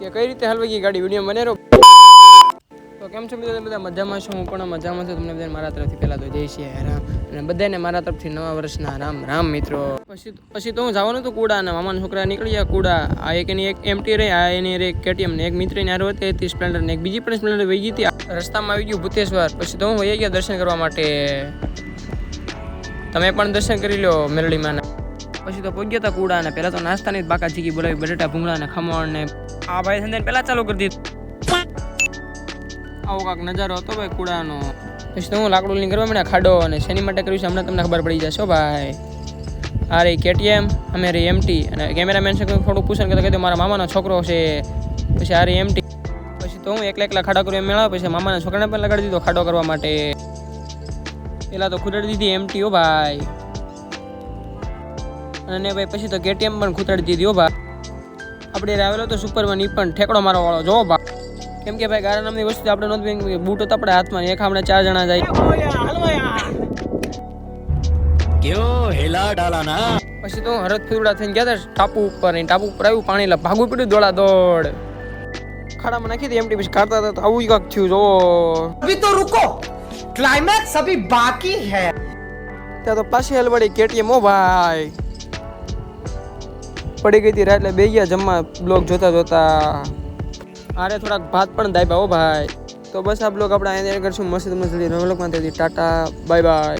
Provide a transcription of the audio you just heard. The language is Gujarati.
કે કઈ રીતે હલવાઈ ગઈ ગાડી, વિડીયો બને રહો. તો કેમ છો મિત્રો, બધા મજામાં છો? હું પણ મજામાં છું. તમને બધાને મારા તરફથી પહેલાં તો જય શ્રી રામ, અને બધાને મારા તરફથી નવા વર્ષના રામ રામ મિત્રો. પછી તો હું જવાનું હતું કુડા, અને મામાના છોકરા નીકળી ગયા કુડા. આ એક એની એક એમટી રહી, આ એની એક કેટીએમ ને એક મિત્રની હારે હતી હતી સ્પ્લેન્ડર ને એક બીજી પણ સ્પ્લેન્ડર વહી ગઈ હતી. રસ્તામાં આવી ગયું ભૂતેશ્વર. પછી તો હું વહી ગયા દર્શન કરવા માટે. તમે પણ દર્શન કરી લો મેરડીમાંના. પછી તો પહોંચ્યા હતા કુડા, અને પહેલાં તો નાસ્તાની બાકા ચીકી બોલાવી, બટેટા ભૂંગળા ને ખમણ ને આ ભાઈ સંદેન પહેલાં ચાલુ કરી દીધું. આવો કાંક નજારો હતો ભાઈ કુડાનો. પછી તો હું લાકડું લઈને કરવા મળ્યા ખાડો, અને શેની માટે કર્યું છે હમણાં તમને ખબર પડી જશે ભાઈ. આ રહી કેટીએમ, અમે રહી એમટી, અને કેમેરામેન છે થોડું પૂછન કરતા કહી દો મારા મામાનો છોકરો છે. પછી આ રહી એમટી. પછી તો હું એકલા ખાડા કર્યું એમ મેળવ્યો. પછી મામાના છોકરાને પણ લગાડી દીધો ખાડો કરવા માટે. પહેલાં તો ખૂટાડી દીધી એમટી હો ભાઈ, અને ભાઈ પછી તો કેટીએમ પણ ખૂટાડી દીધી હો ભાઈ. આપણે આવેલો તો સુપર વન, પણ ઠેકડો મારો વાળો જો ભાઈ. કેમ કે ભાઈ ગારા નામની વસ્તુ આપણે નહોતી, બૂટ હતા આપણે હાથમાં, એક આપણે 4 જણા જાય. પછી તો હરત ફૂરડા થઈને ગયા હતા ટાપુ ઉપર. ટાપુ ઉપર આવ્યું પાણી, એટલે ભાગવું પડ્યું દોડા દોડ. ખાડામાં નાખી હતી એમટી. પછી કાઢતા હતા તો આવું કાંક થયું જો. अभी तो रुको, क्लाइमैक्स अभी बाकी है. ત્યાં તો પાછી હલવાડી કેટીએમ હો ભાઈ. પડી ગઈ હતી રાત, એટલે બે ગયા જમવા બ્લોગ જોતા જોતા. અરે થોડાક ભાત પણ દાબ્યા હો ભાઈ. તો બસ આ બ્લોગ આપણે અહીંયા કરશું. મસ્ત મસ્ત નવા બ્લોગમાં. Tata bye bye.